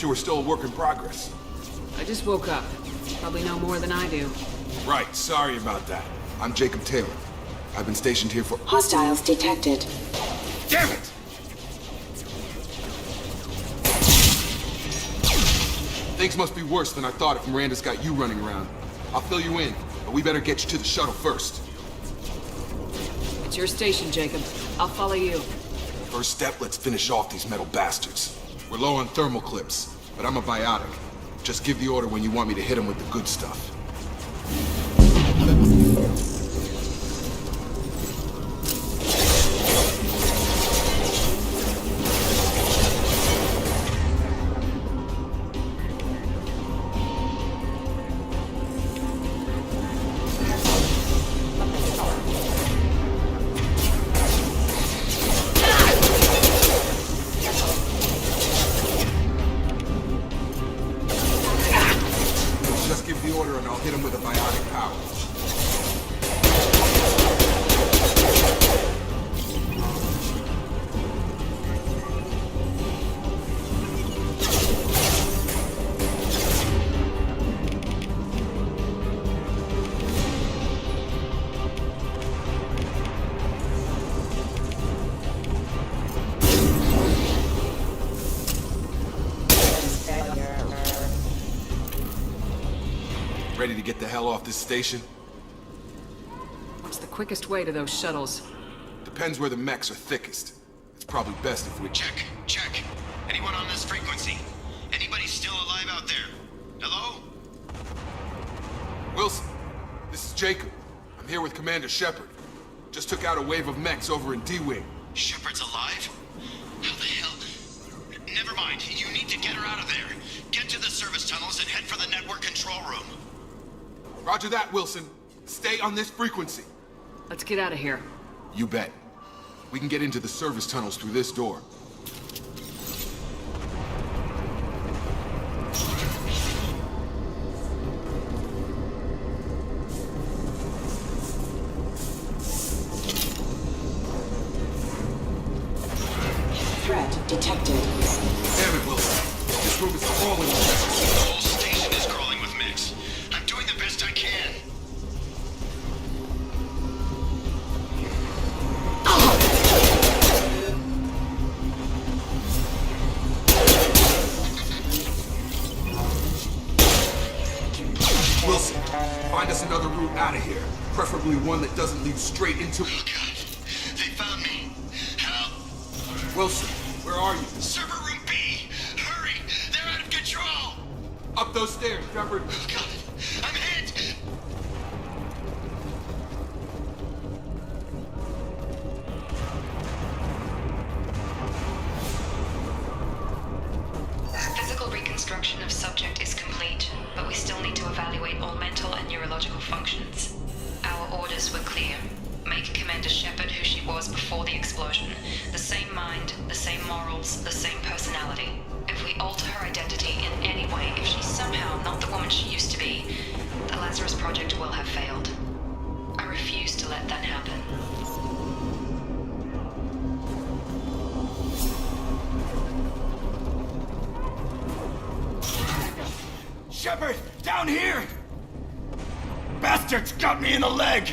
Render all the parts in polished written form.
you were still a work in progress. I just woke up. Probably know more than I do. Right, sorry about that. I'm Jacob Taylor. I've been stationed here for— Hostiles detected. Damn it! Things must be worse than I thought if Miranda's got you running around. I'll fill you in, but we better get you to the shuttle first. It's your station, Jacob. I'll follow you. First step, let's finish off these metal bastards. We're low on thermal clips, but I'm a biotic. Just give the order when you want me to hit them with the good stuff. Ready to get the hell off this station? What's the quickest way to those shuttles? Depends where the mechs are thickest. It's probably best if we— Check. Anyone on this frequency? Anybody still alive out there? Hello? Wilson, this is Jacob. I'm here with Commander Shepard. Just took out a wave of mechs over in D-Wing. Shepard's alive? How the hell? Never mind. You need to get her out of there. Get to the service tunnels and head for the network control room. Roger that, Wilson. Stay on this frequency. Let's get out of here. You bet. We can get into the service tunnels through this door. Threat detected. Damn it, Wilson. This room is crawling with mechs. The whole station is crawling with mechs. I'm doing the best I can. Wilson, find us another route out of here. Preferably one that doesn't lead straight into— Oh God, they found me. Help! Wilson, where are you? Server room B! Hurry! They're out of control! Up those stairs, Shepard. Oh God, I'm hit! Physical reconstruction of subject is complete, but we still need to evaluate all mental and neurological functions. Our orders were clear. Make Commander Shepard who she was before the explosion. The same mind, the same morals, the same personality. If we alter her identity in any way, if she's somehow not the woman she used to be, the Lazarus Project will have failed. I refuse to let that happen. Shepard! Down here! Bastards got me in the leg!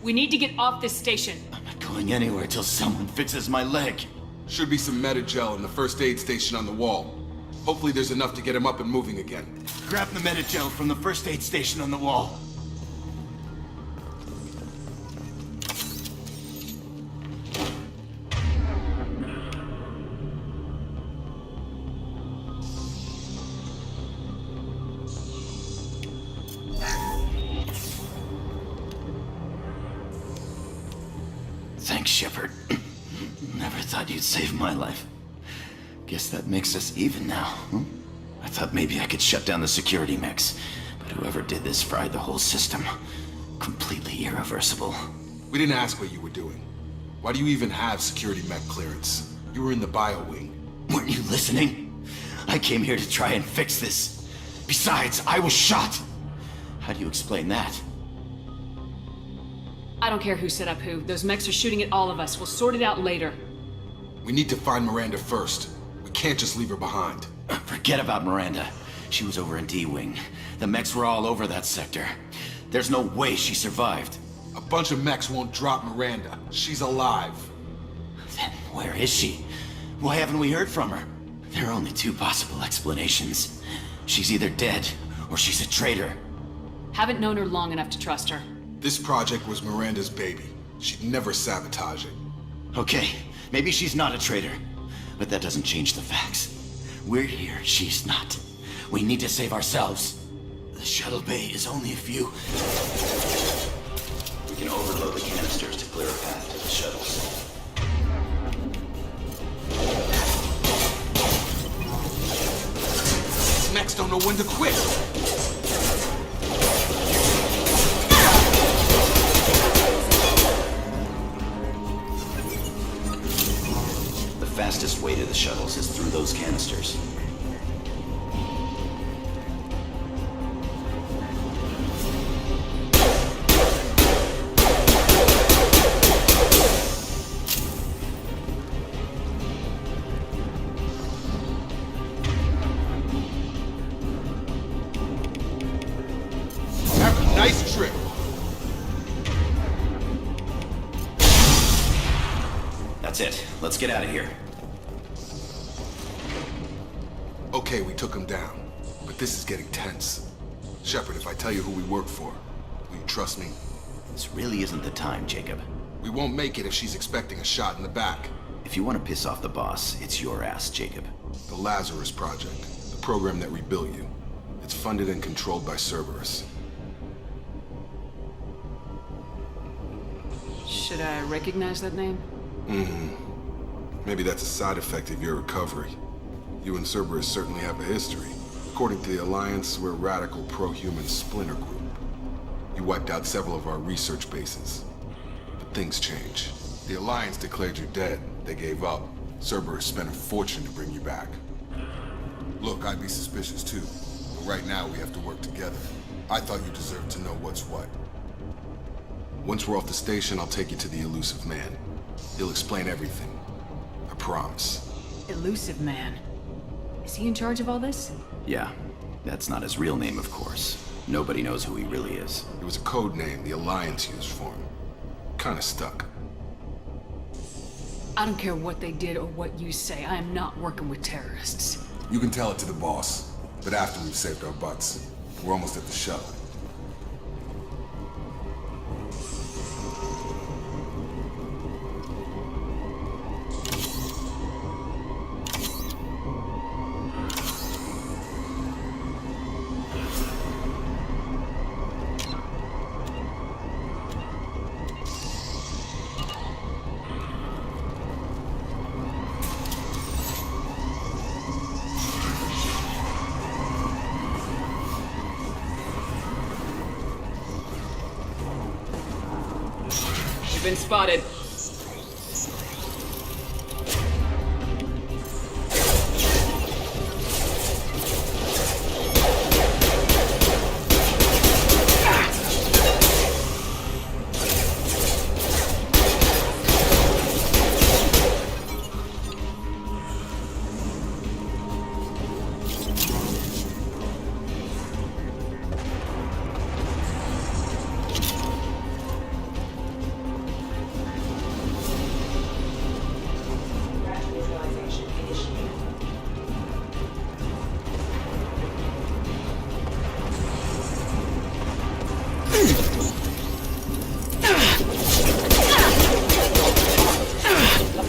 We need to get off this station. I'm not going anywhere till someone fixes my leg. Should be some Metagel in the first aid station on the wall. Hopefully there's enough to get him up and moving again. Grab the Metagel from the first aid station on the wall. Thanks, Shepard. Never thought you'd save my life. Guess that makes us even now, huh? I thought maybe I could shut down the security mechs, but whoever did this fried the whole system. Completely irreversible. We didn't ask what you were doing. Why do you even have security mech clearance? You were in the bio wing. Weren't you listening? I came here to try and fix this. Besides, I was shot. How do you explain that? I don't care who set up who. Those mechs are shooting at all of us. We'll sort it out later. We need to find Miranda first. We We can't just leave her behind. Forget about Miranda. She was over in D-Wing. The mechs were all over that sector. There's no way she survived. A bunch of mechs won't drop Miranda. She's alive. Then where is she? Why haven't we heard from her? There are only two possible explanations. She's either dead, or she's a traitor. Haven't known her long enough to trust her. This project was Miranda's baby. She'd never sabotage it. Okay, maybe she's not a traitor. But that doesn't change the facts. We're here, she's not. We need to save ourselves. The shuttle bay is only a few. We can overload the canisters to clear a path to the shuttles. These mechs don't know when to quit. The fastest way to the shuttles is through those canisters. Have a nice trip. That's it. Let's get out of here. Okay, we took him down. But this is getting tense. Shepard, if I tell you who we work for, will you trust me? This really isn't the time, Jacob. We won't make it if she's expecting a shot in the back. If you want to piss off the boss, it's your ass, Jacob. The Lazarus Project, the program that rebuilt you. It's funded and controlled by Cerberus. Should I recognize that name? Maybe that's a side effect of your recovery. You and Cerberus certainly have a history. According to the Alliance, we're a radical pro-human splinter group. You wiped out several of our research bases. But things change. The Alliance declared you dead. They gave up. Cerberus spent a fortune to bring you back. Look, I'd be suspicious too. But right now, we have to work together. I thought you deserved to know what's what. Once we're off the station, I'll take you to the Elusive Man. He'll explain everything. I promise. Elusive Man. Is he in charge of all this? Yeah, that's not his real name, of course. Nobody knows who he really is. It was a code name the Alliance used for him. Kinda stuck. I don't care what they did or what you say. I am not working with terrorists. You can tell it to the boss, but after we've saved our butts. We're almost at the shuttle. You've been spotted.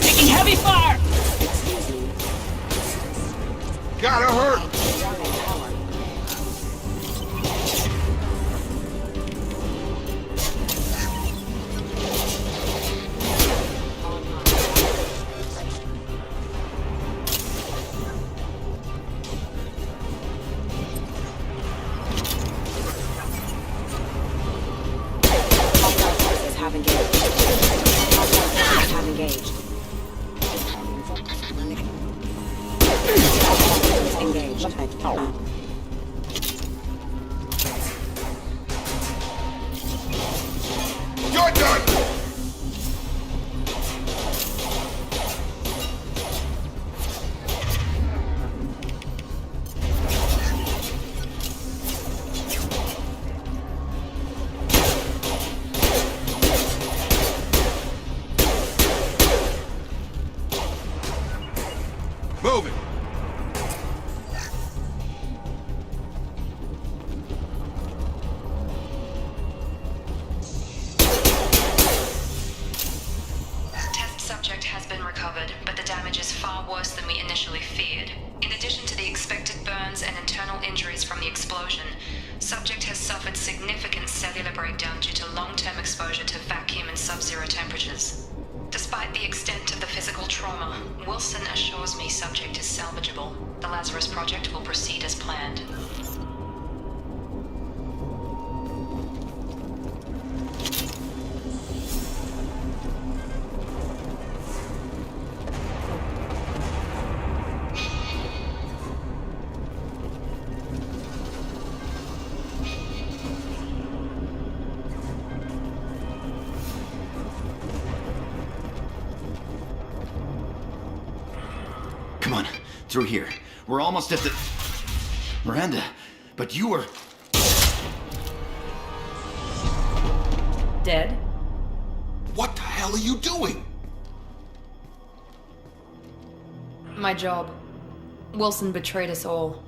Taking heavy fire! Gotta hurt! Have engaged. Have engaged. Engaged. You're done! the explosion, subject has suffered significant cellular breakdown due to long-term exposure to vacuum and sub-zero temperatures. Despite the extent of the physical trauma, Wilson assures me subject is salvageable. The Lazarus Project will proceed as planned. Come on, through here. We're almost at the... Miranda, but you were... Dead? What the hell are you doing? My job. Wilson betrayed us all.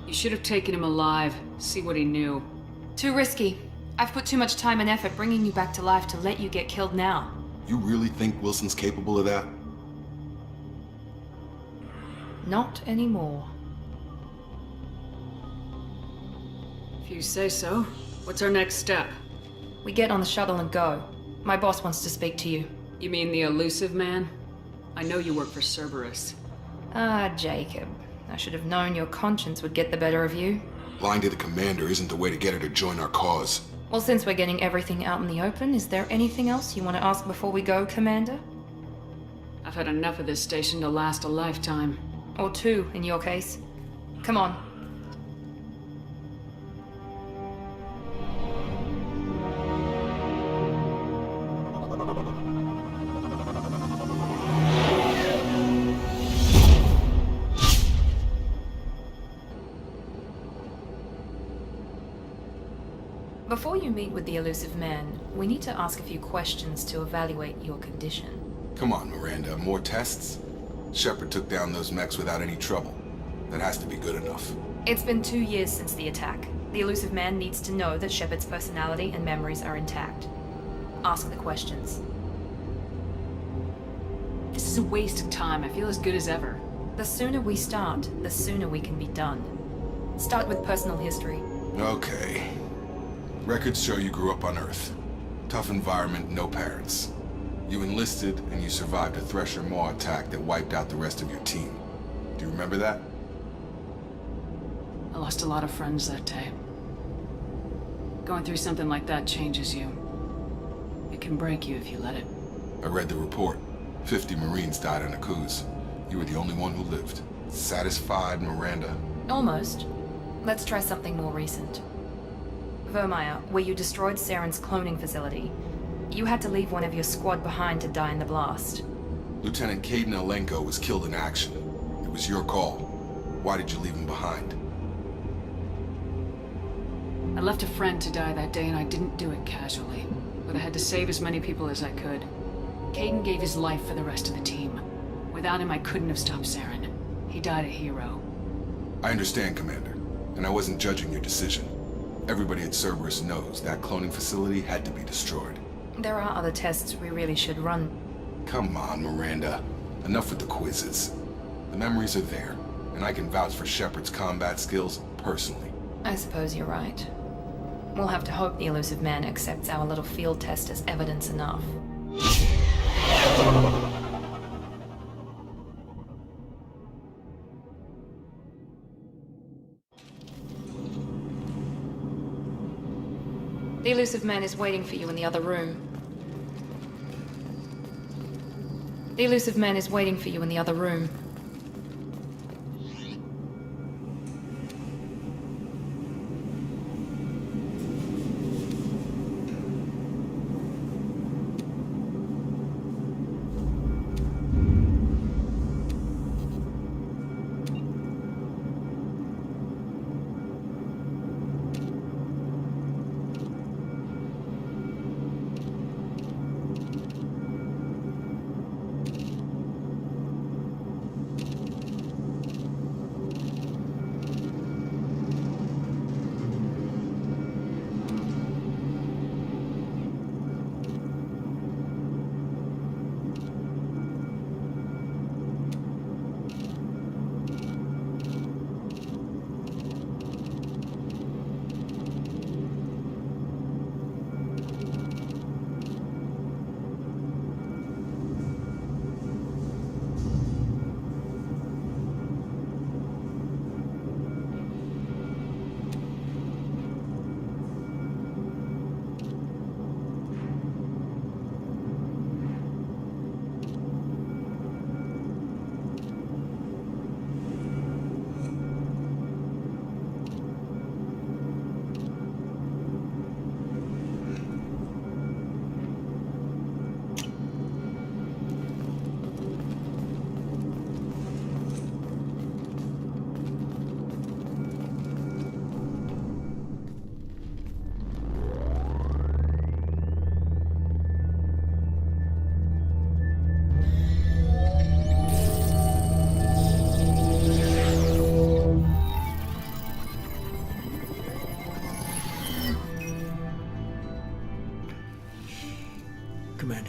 You should have taken him alive. See what he knew. Too risky. I've put too much time and effort bringing you back to life to let you get killed now. You really think Wilson's capable of that? Not anymore. If you say so. What's our next step? We get on the shuttle and go. My boss wants to speak to you. You mean the elusive man? I know you work for Cerberus. Ah, Jacob. I should have known your conscience would get the better of you. Lying to the commander isn't the way to get her to join our cause. Well, since we're getting everything out in the open, is there anything else you want to ask before we go, Commander? I've had enough of this station to last a lifetime. Or two, in your case. Come on. Before you meet with the elusive man, we need to ask a few questions to evaluate your condition. Come on, Miranda, more tests? Shepard took down those mechs without any trouble. That has to be good enough. It's been 2 years since the attack. The elusive man needs to know that Shepard's personality and memories are intact. Ask the questions. This is a waste of time. I feel as good as ever. The sooner we start, the sooner we can be done. Start with personal history. Okay. Records show you grew up on Earth. Tough environment, no parents. You enlisted, and you survived a Thresher Maw attack that wiped out the rest of your team. Do you remember that? I lost a lot of friends that day. Going through something like that changes you. It can break you if you let it. I read the report. 50 Marines died in a cruise. You were the only one who lived. Satisfied, Miranda? Almost. Let's try something more recent. Vermeer, where you destroyed Saren's cloning facility. You had to leave one of your squad behind to die in the blast. Lieutenant Caden Alenko was killed in action. It was your call. Why did you leave him behind? I left a friend to die that day and I didn't do it casually. But I had to save as many people as I could. Caden gave his life for the rest of the team. Without him, I couldn't have stopped Saren. He died a hero. I understand, Commander. And I wasn't judging your decision. Everybody at Cerberus knows that cloning facility had to be destroyed. There are other tests we really should run. Come on, Miranda. Enough with the quizzes. The memories are there, and I can vouch for Shepard's combat skills personally. I suppose you're right. We'll have to hope the elusive man accepts our little field test as evidence enough. The elusive man is waiting for you in the other room. The elusive man is waiting for you in the other room.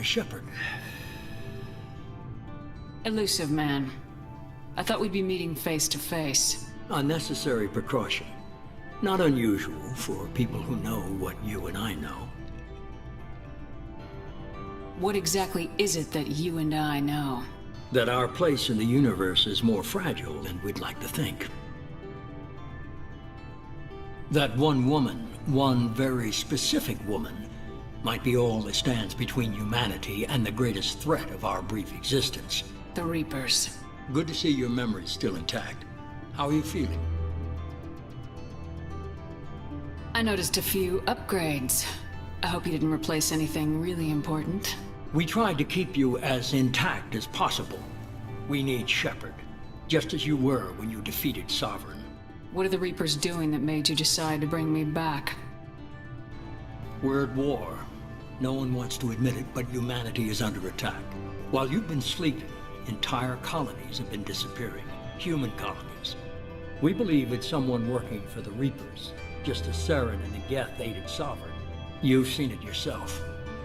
Shepard. Elusive man. I thought we'd be meeting face to face. A necessary precaution. Not unusual for people who know what you and I know. What exactly is it that you and I know? That our place in the universe is more fragile than we'd like to think. That one woman, one very specific woman, might be all that stands between humanity and the greatest threat of our brief existence. The Reapers. Good to see your memory's still intact. How are you feeling? I noticed a few upgrades. I hope you didn't replace anything really important. We tried to keep you as intact as possible. We need Shepard, just as you were when you defeated Sovereign. What are the Reapers doing that made you decide to bring me back? We're at war. No one wants to admit it, but humanity is under attack. While you've been sleeping, entire colonies have been disappearing. Human colonies. We believe it's someone working for the Reapers, just as Saren and the Geth aided Sovereign. You've seen it yourself.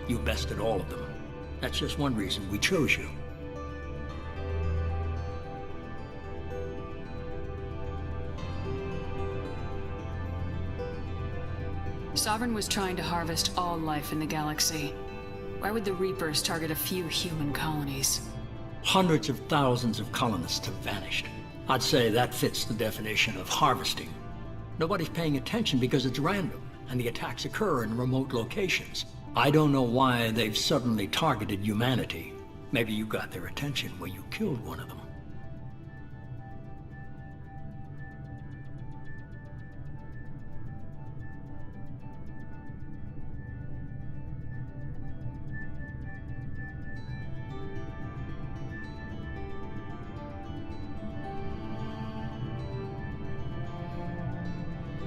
You bested all of them. That's just one reason we chose you. Sovereign was trying to harvest all life in the galaxy. Why would the Reapers target a few human colonies? Hundreds of thousands of colonists have vanished. I'd say that fits the definition of harvesting. Nobody's paying attention because it's random, and the attacks occur in remote locations. I don't know why they've suddenly targeted humanity. Maybe you got their attention when you killed one of them.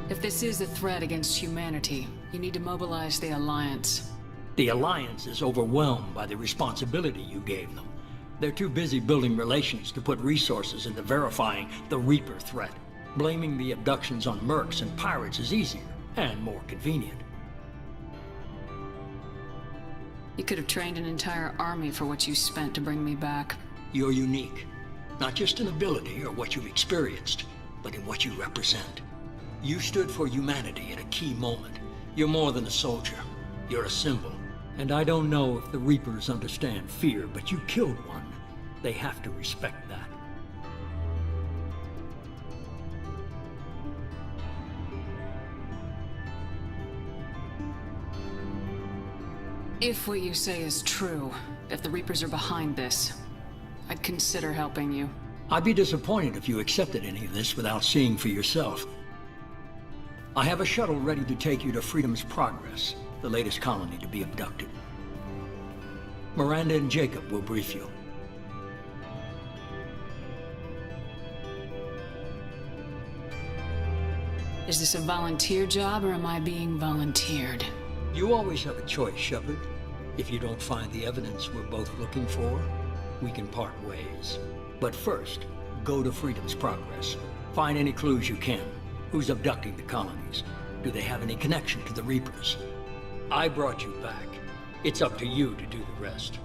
If this is a threat against humanity, you need to mobilize the Alliance. The Alliance is overwhelmed by the responsibility you gave them. They're too busy building relations to put resources into verifying the Reaper threat. Blaming the abductions on mercs and pirates is easier and more convenient. You could have trained an entire army for what you spent to bring me back. You're unique, not just in ability or what you've experienced, but in what you represent. You stood for humanity at a key moment. You're more than a soldier. You're a symbol. And I don't know if the Reapers understand fear, but you killed one. They have to respect that. If what you say is true, if the Reapers are behind this, I'd consider helping you. I'd be disappointed if you accepted any of this without seeing for yourself. I have a shuttle ready to take you to Freedom's Progress, the latest colony to be abducted. Miranda and Jacob will brief you. Is this a volunteer job, or am I being volunteered? You always have a choice, Shepard. If you don't find the evidence we're both looking for, we can part ways. But first, go to Freedom's Progress. Find any clues you can. Who's abducting the colonies? Do they have any connection to the Reapers? I brought you back. It's up to you to do the rest.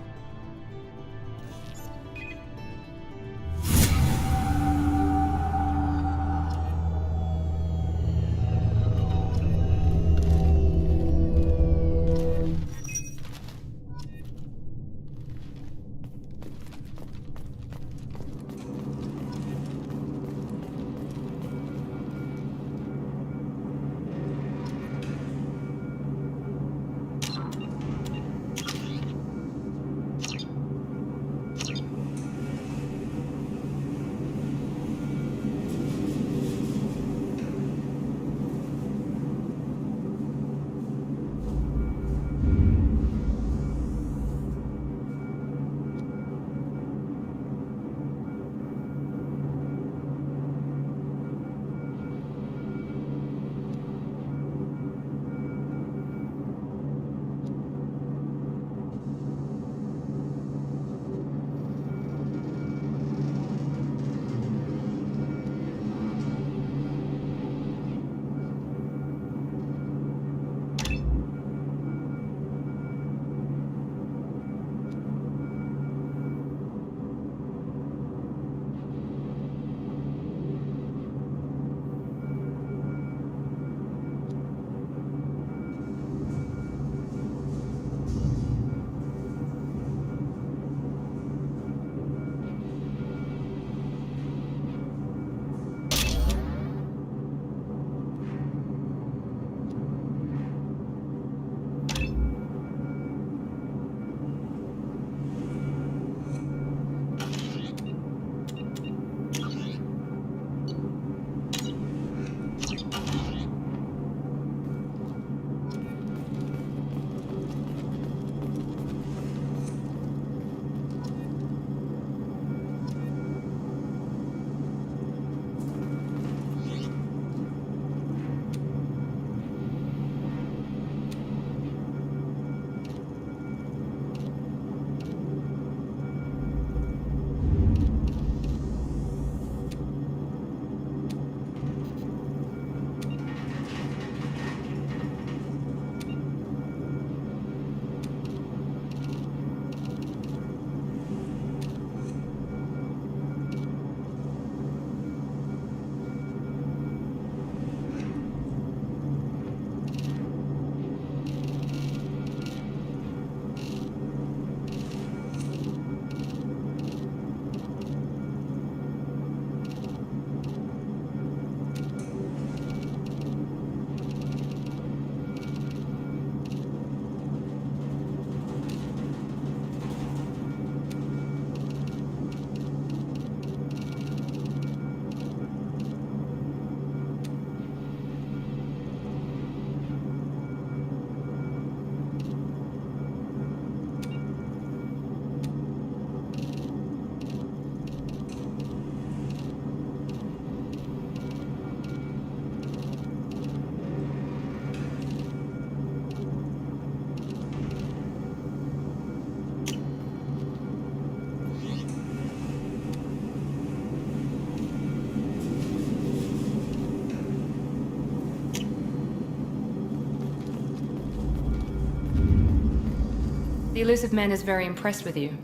The elusive man is very impressed with you.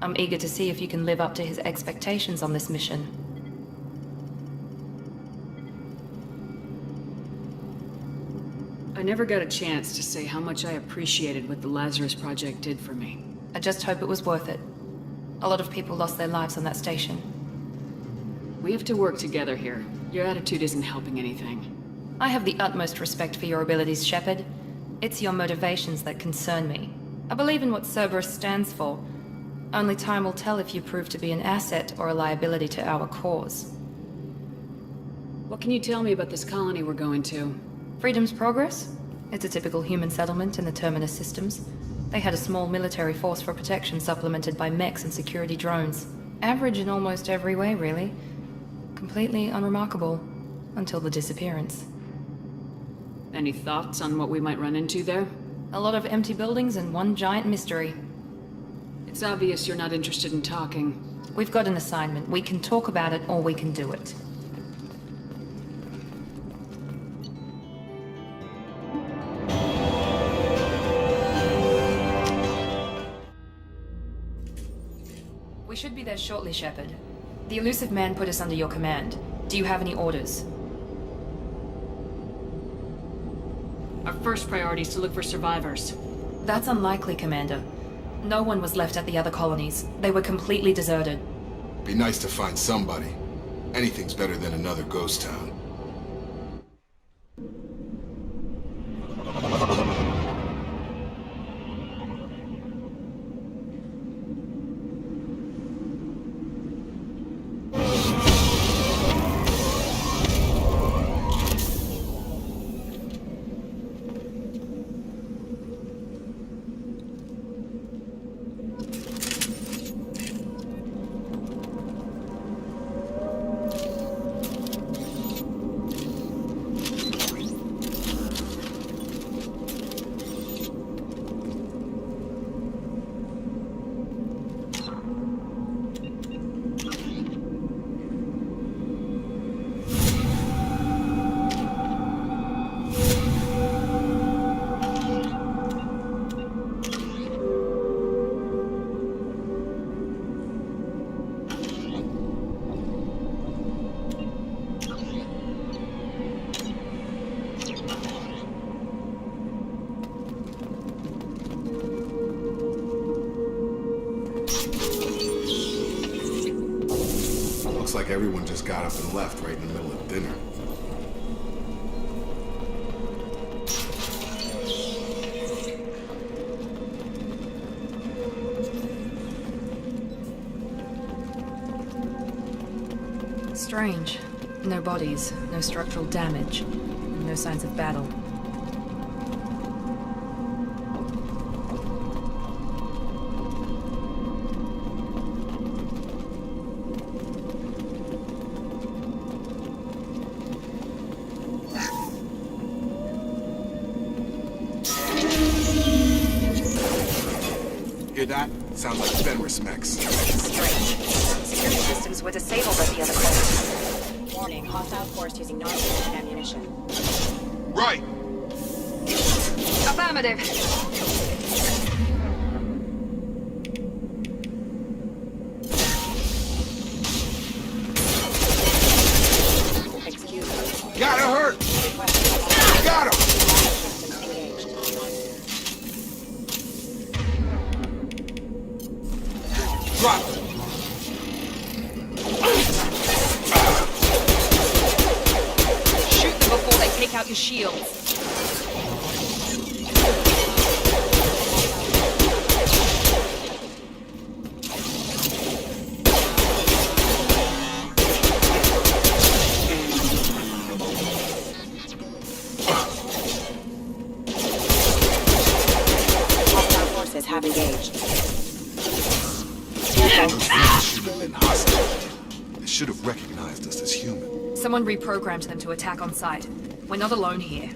I'm eager to see if you can live up to his expectations on this mission. I never got a chance to say how much I appreciated what the Lazarus Project did for me. I just hope it was worth it. A lot of people lost their lives on that station. We have to work together here. Your attitude isn't helping anything. I have the utmost respect for your abilities, Shepard. It's your motivations that concern me. I believe in what Cerberus stands for. Only time will tell if you prove to be an asset or a liability to our cause. What can you tell me about this colony we're going to? Freedom's Progress? It's a typical human settlement in the Terminus systems. They had a small military force for protection supplemented by mechs and security drones. Average in almost every way, really. Completely unremarkable. Until the disappearance. Any thoughts on what we might run into there? A lot of empty buildings and one giant mystery. It's obvious you're not interested in talking. We've got an assignment. We can talk about it or we can do it. We should be there shortly, Shepard. The elusive man put us under your command. Do you have any orders? Our first priority is to look for survivors. That's unlikely, Commander. No one was left at the other colonies. They were completely deserted. Be nice to find somebody. Anything's better than another ghost town. Looks like everyone just got up and left right in the middle of dinner. Strange. No bodies, no structural damage, no signs of battle. Hear that? Sounds like Fenris mechs. Strange. Security systems were disabled at the other colonies. Warning, hostile force using non-lethal ammunition. Right! Affirmative. Excuse me. Gotta hurt! Got him! Systems engaged. Drop! Shoot them before they take out your shields. Hostile forces have engaged. Should have been hostile. They should have recognized us as human. Someone reprogrammed them to attack on sight. We're not alone here.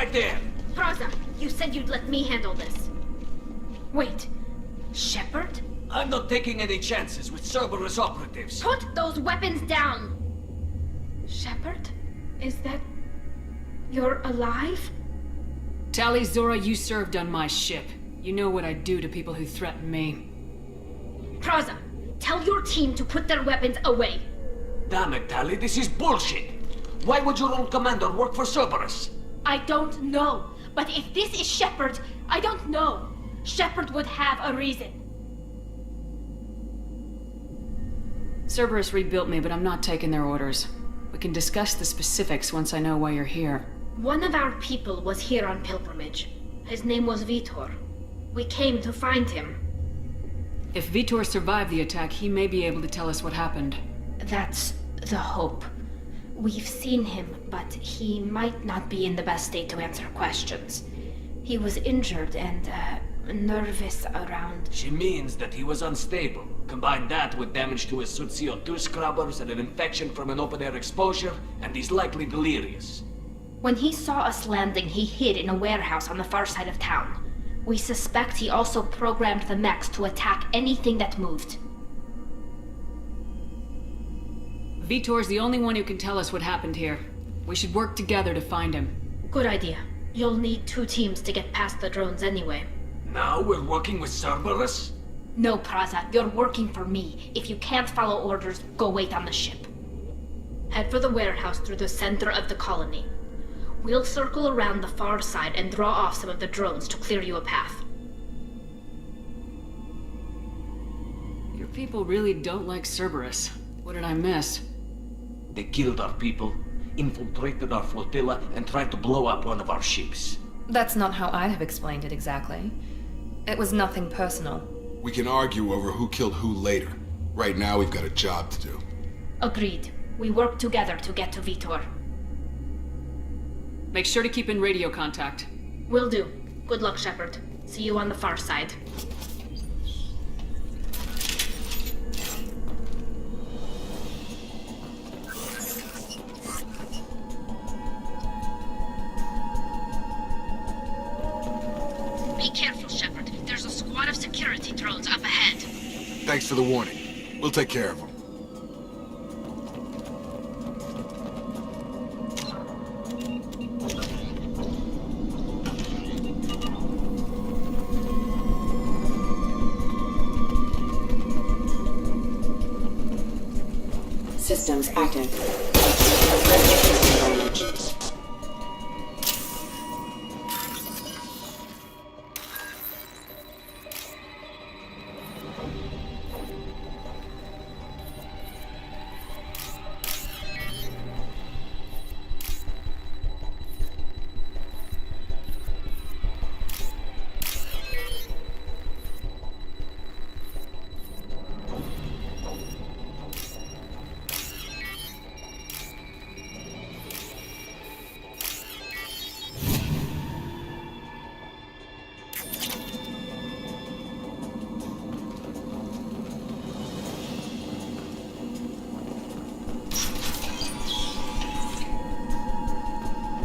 right there! Praza, you said you'd let me handle this. Wait, Shepard? I'm not taking any chances with Cerberus operatives. Put those weapons down! Shepard? Is that... You're alive? Tali Zora, you served on my ship. You know what I do to people who threaten me. Praza, tell your team to put their weapons away. Damn it, Tali, this is bullshit! Why would your old commander work for Cerberus? I don't know. But if this is Shepard, I don't know. Shepard would have a reason. Cerberus rebuilt me, but I'm not taking their orders. We can discuss the specifics once I know why you're here. One of our people was here on pilgrimage. His name was Vitor. We came to find him. If Vitor survived the attack, he may be able to tell us what happened. That's the hope. We've seen him, but he might not be in the best state to answer questions. He was injured and, nervous around... She means that he was unstable. Combine that with damage to his suit CO2 scrubbers and an infection from an open-air exposure, and he's likely delirious. When he saw us landing, he hid in a warehouse on the far side of town. We suspect he also programmed the mechs to attack anything that moved. Vitor's the only one who can tell us what happened here. We should work together to find him. Good idea. You'll need 2 teams to get past the drones anyway. Now we're working with Cerberus? No, Praza, you're working for me. If you can't follow orders, go wait on the ship. Head for the warehouse through the center of the colony. We'll circle around the far side and draw off some of the drones to clear you a path. Your people really don't like Cerberus. What did I miss? They killed our people, infiltrated our flotilla, and tried to blow up one of our ships. That's not how I'd have explained it exactly. It was nothing personal. We can argue over who killed who later. Right now, we've got a job to do. Agreed. We work together to get to Vitor. Make sure to keep in radio contact. Will do. Good luck, Shepard. See you on the far side. Be careful, Shepard. There's a squad of security drones up ahead. Thanks for the warning. We'll take care of them. Systems active.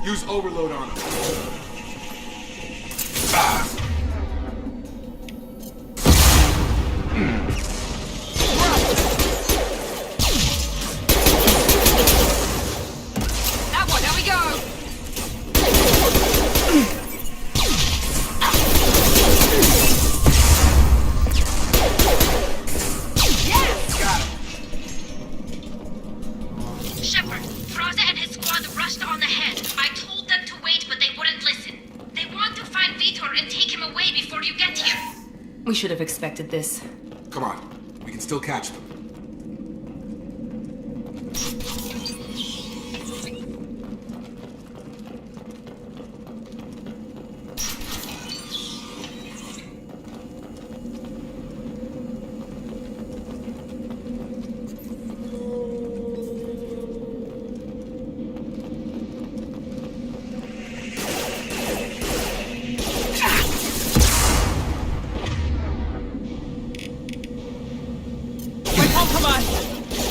Use overload on him. That one, there we go! Shepard, Praza and his squad rushed on ahead. I told them to wait, but they wouldn't listen. They want to find Vitor and take him away before you get here. We should have expected this. Come on. We can still catch them.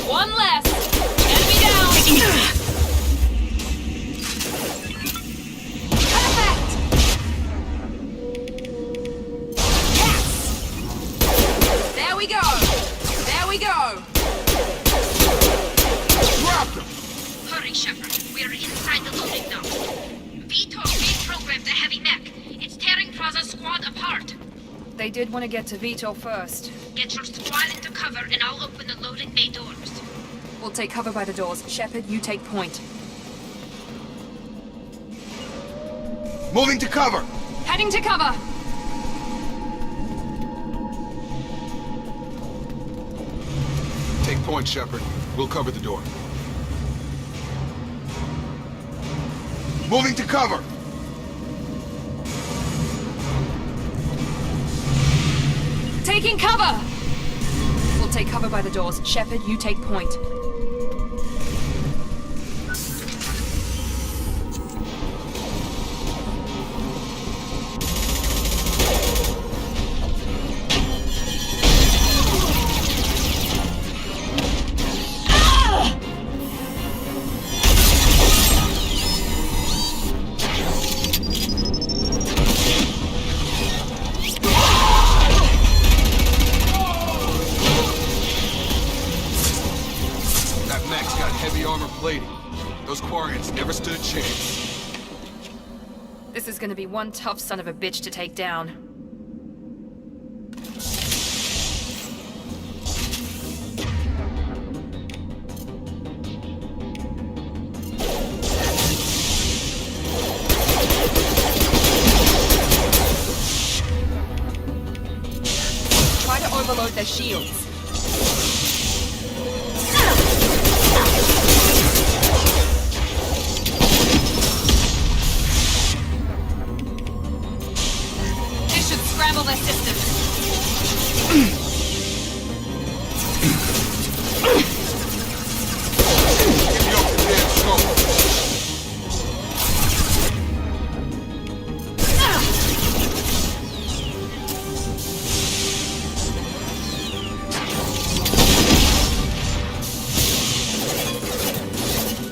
One less! Enemy down! Vitor reprogrammed the heavy mech. It's tearing Praza's squad apart. They did want to get to Vito first. Get your squad into cover and I'll open the loading bay doors. We'll take cover by the doors. Shepard, you take point. Moving to cover! Heading to cover! Take point, Shepard. We'll cover the door. Moving to cover! Taking cover! We'll take cover by the doors. Shepard, you take point. Those Quarians never stood a chance. This is gonna be one tough son of a bitch to take down. Try to overload their shields. Scramble their systems. Get me off the damn scope.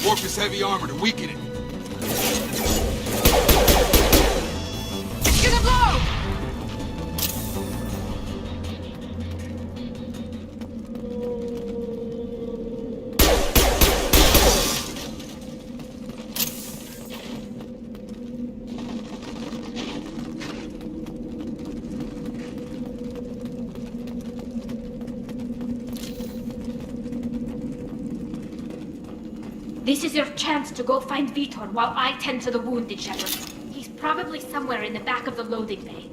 Warp his heavy armor to weaken it. It's gonna blow! This is your chance to go find Vitor while I tend to the wounded, Shepard. He's probably somewhere in the back of the loading bay.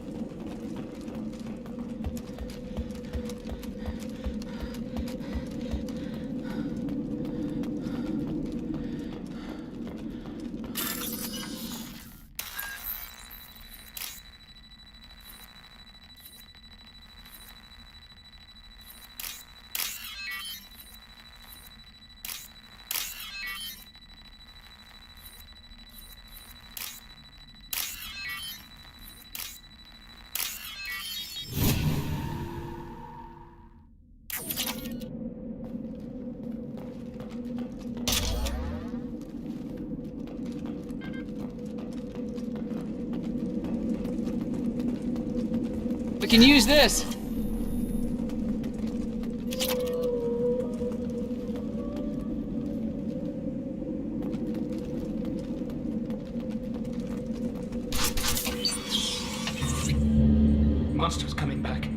We can use this. Monsters coming back.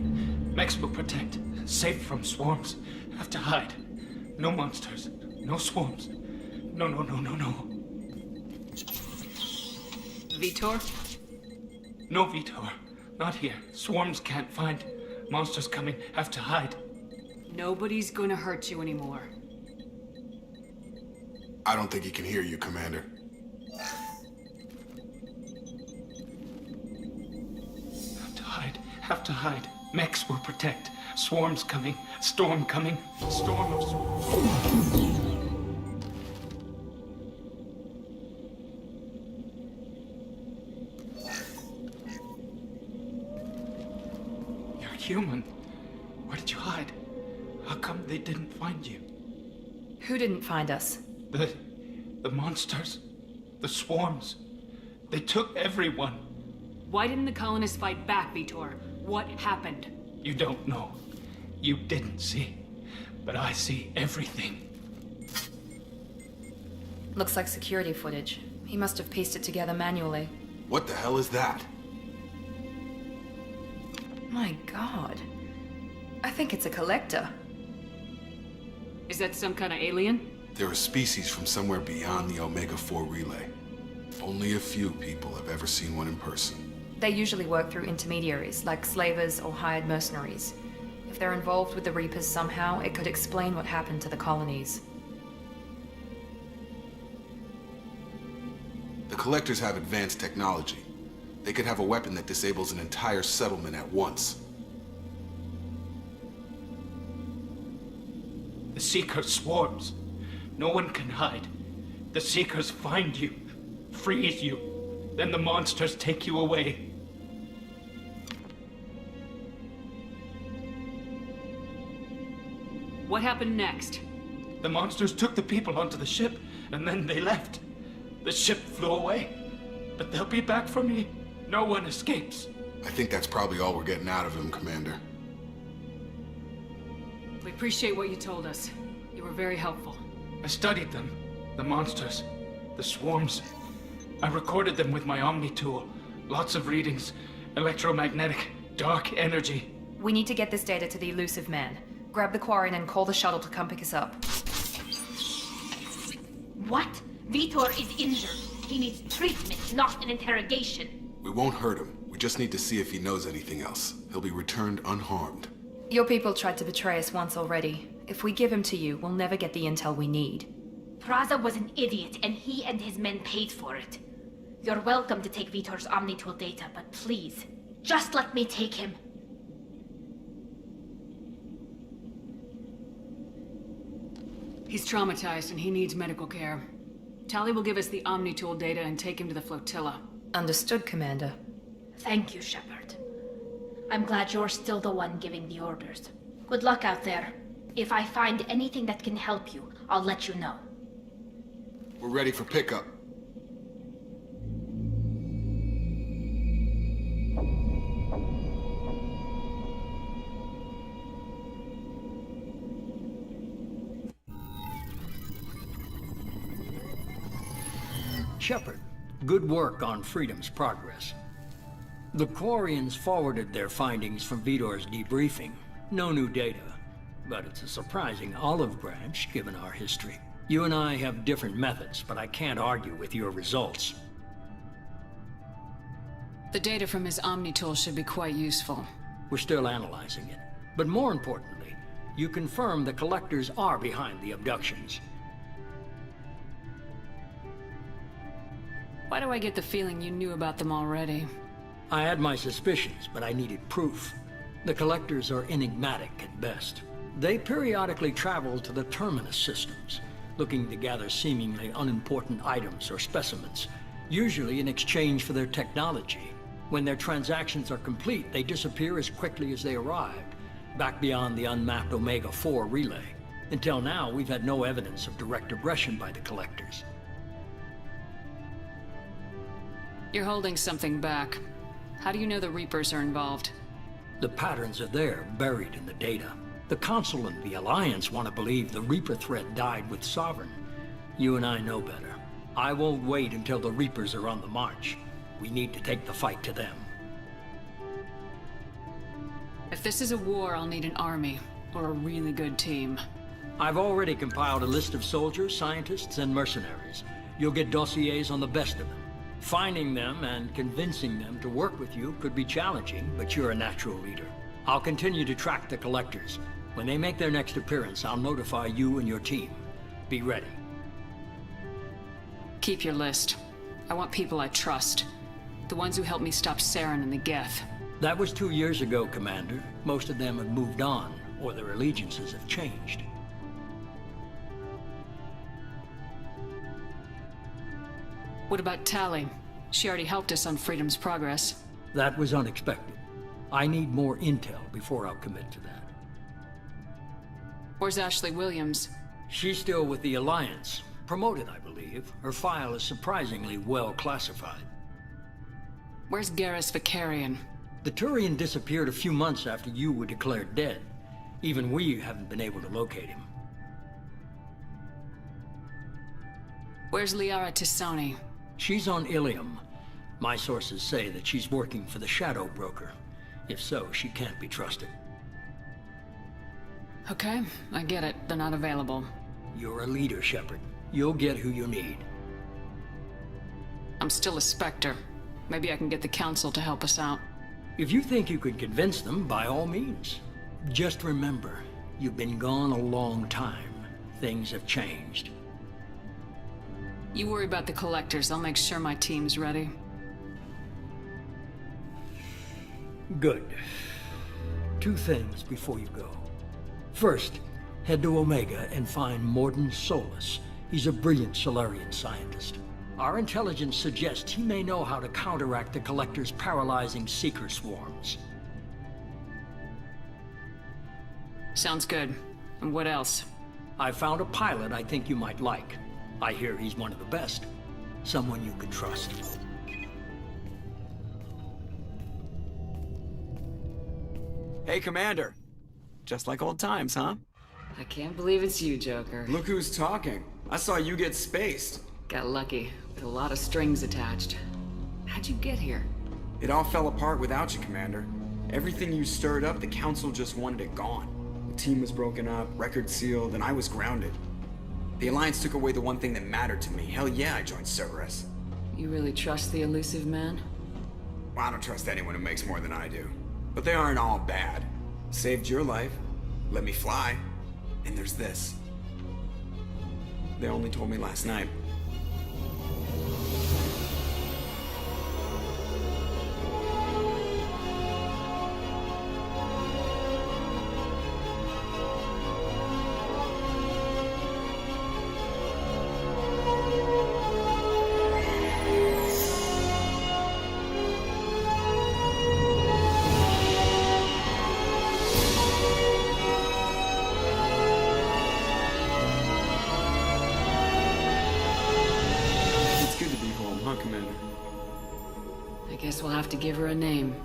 Mechs will protect. Safe from swarms. Have to hide. No monsters. No swarms. No. Vitor? No, Vitor. Not here. Swarms can't find. Monsters coming. Have to hide. Nobody's gonna hurt you anymore. I don't think he can hear you, Commander. Have to hide. Have to hide. Mechs will protect. Swarms coming. Storm coming. Storm of swarms. Human. Where did you hide? How come they didn't find you? Who didn't find us? The monsters. The swarms. They took everyone. Why didn't the colonists fight back, Vitor? What happened? You don't know. You didn't see. But I see everything. Looks like security footage. He must have pieced it together manually. What the hell is that? My god. I think it's a collector. Is that some kind of alien? They're a species from somewhere beyond the Omega-4 relay. Only a few people have ever seen one in person. They usually work through intermediaries, like slavers or hired mercenaries. If they're involved with the Reapers somehow, it could explain what happened to the colonies. The Collectors have advanced technology. They could have a weapon that disables an entire settlement at once. The Seeker swarms. No one can hide. The Seekers find you, freeze you, then the monsters take you away. What happened next? The monsters took the people onto the ship, and then they left. The ship flew away, but they'll be back for me. No one escapes. I think that's probably all we're getting out of him, Commander. We appreciate what you told us. You were very helpful. I studied them. The monsters. The swarms. I recorded them with my Omni tool. Lots of readings. Electromagnetic. Dark energy. We need to get this data to the elusive man. Grab the Quarren and call the shuttle to come pick us up. What? Vitor is injured. He needs treatment, not an interrogation. We won't hurt him. We just need to see if he knows anything else. He'll be returned unharmed. Your people tried to betray us once already. If we give him to you, we'll never get the intel we need. Praza was an idiot, and he and his men paid for it. You're welcome to take Vitor's Omnitool data, but please, just let me take him. He's traumatized and he needs medical care. Tali will give us the Omnitool data and take him to the flotilla. Understood, Commander. Thank you, Shepard. I'm glad you're still the one giving the orders. Good luck out there. If I find anything that can help you, I'll let you know. We're ready for pickup. Shepard, good work on Freedom's progress. The Quarians forwarded their findings from Vitor's debriefing. No new data, but it's a surprising olive branch given our history. You and I have different methods, but I can't argue with your results. The data from his Omnitool should be quite useful. We're still analyzing it. But more importantly, you confirm the Collectors are behind the abductions. Why do I get the feeling you knew about them already? I had my suspicions, but I needed proof. The Collectors are enigmatic at best. They periodically travel to the Terminus systems, looking to gather seemingly unimportant items or specimens, usually in exchange for their technology. When their transactions are complete, they disappear as quickly as they arrived, back beyond the unmapped Omega-4 relay. Until now, we've had no evidence of direct aggression by the Collectors. You're holding something back. How do you know the Reapers are involved? The patterns are there, buried in the data. The Council and the Alliance want to believe the Reaper threat died with Sovereign. You and I know better. I won't wait until the Reapers are on the march. We need to take the fight to them. If this is a war, I'll need an army, or a really good team. I've already compiled a list of soldiers, scientists, and mercenaries. You'll get dossiers on the best of them. Finding them and convincing them to work with you could be challenging, but you're a natural leader. I'll continue to track the Collectors. When they make their next appearance, I'll notify you and your team. Be ready. Keep your list. I want people I trust. The ones who helped me stop Saren and the Geth. That was 2 years ago, Commander. Most of them have moved on, or their allegiances have changed. What about Tali? She already helped us on Freedom's progress. That was unexpected. I need more intel before I'll commit to that. Where's Ashley Williams? She's still with the Alliance. Promoted, I believe. Her file is surprisingly well classified. Where's Garrus Vicarian? The Turian disappeared a few months after you were declared dead. Even we haven't been able to locate him. Where's Liara Tisani? She's on Ilium. My sources say that she's working for the Shadow Broker. If so, she can't be trusted. Okay, I get it. They're not available. You're a leader, Shepard. You'll get who you need. I'm still a Spectre. Maybe I can get the Council to help us out. If you think you could convince them, by all means. Just remember, you've been gone a long time. Things have changed. You worry about the Collectors. I'll make sure my team's ready. Good. 2 things before you go. First, head to Omega and find Morden Solus. He's a brilliant Solarian scientist. Our intelligence suggests he may know how to counteract the Collector's paralyzing Seeker swarms. Sounds good. And what else? I found a pilot I think you might like. I hear he's one of the best. Someone you can trust. Hey, Commander. Just like old times, huh? I can't believe it's you, Joker. Look who's talking. I saw you get spaced. Got lucky, with a lot of strings attached. How'd you get here? It all fell apart without you, Commander. Everything you stirred up, the Council just wanted it gone. The team was broken up, record sealed, and I was grounded. The Alliance took away the one thing that mattered to me. Hell yeah, I joined Cerberus. You really trust the elusive man? Well, I don't trust anyone who makes more than I do. But they aren't all bad. Saved your life, let me fly, and there's this. They only told me last night. I guess we'll have to give her a name.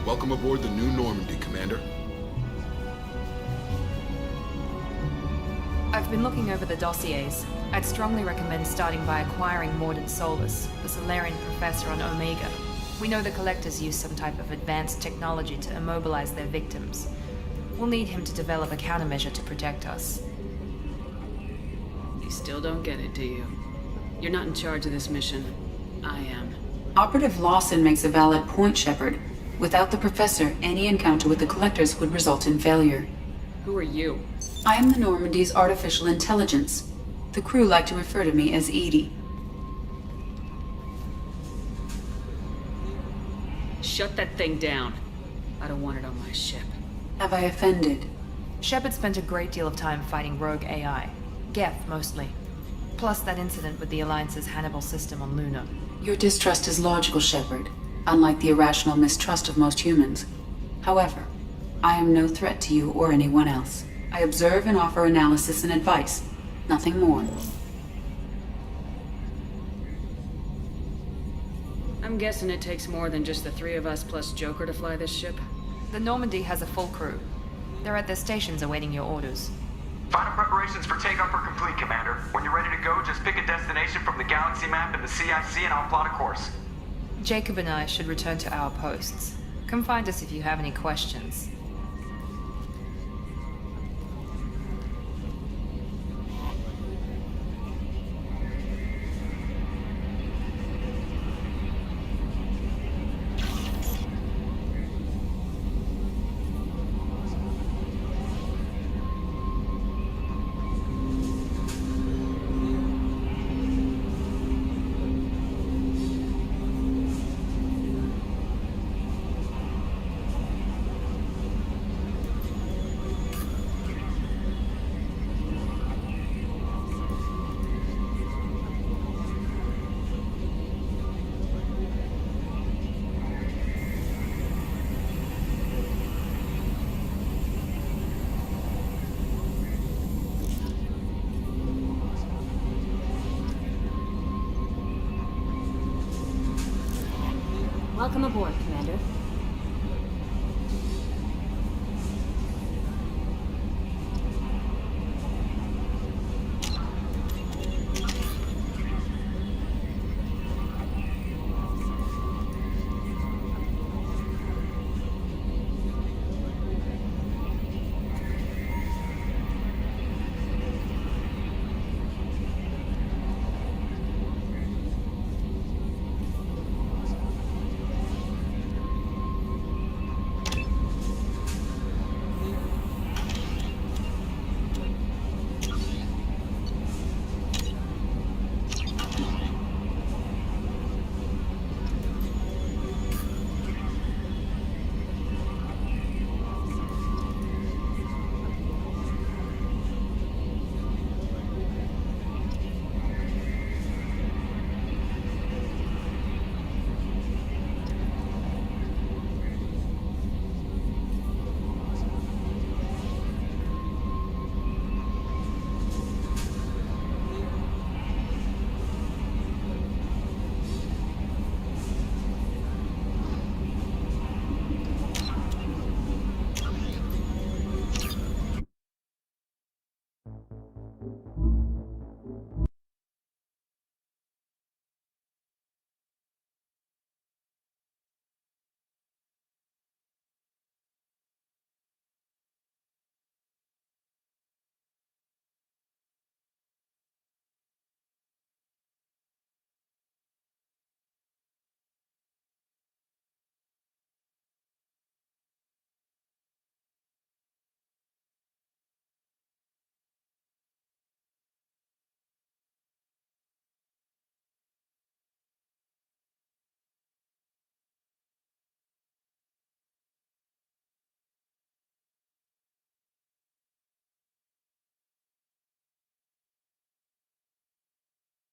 Welcome aboard the New Normandy, Commander. I've been looking over the dossiers. I'd strongly recommend starting by acquiring Morden Solus, the Solarian professor on Omega. We know the Collectors use some type of advanced technology to immobilize their victims. We'll need him to develop a countermeasure to protect us. You still don't get it, do you? You're not in charge of this mission. I am. Operative Lawson makes a valid point, Shepard. Without the Professor, any encounter with the Collectors would result in failure. Who are you? I am the Normandy's artificial intelligence. The crew like to refer to me as Edie. Shut that thing down. I don't want it on my ship. Have I offended? Shepard spent a great deal of time fighting rogue AI. Geth, mostly. Plus that incident with the Alliance's Hannibal system on Luna. Your distrust is logical, Shepard, unlike the irrational mistrust of most humans. However, I am no threat to you or anyone else. I observe and offer analysis and advice. Nothing more. I'm guessing it takes more than just the three of us plus Joker to fly this ship. The Normandy has a full crew. They're at their stations awaiting your orders. Final preparations for takeoff are complete, Commander. When you're ready to go, just pick a destination from the galaxy map in the CIC and I'll plot a course. Jacob and I should return to our posts. Come find us if you have any questions. Welcome aboard.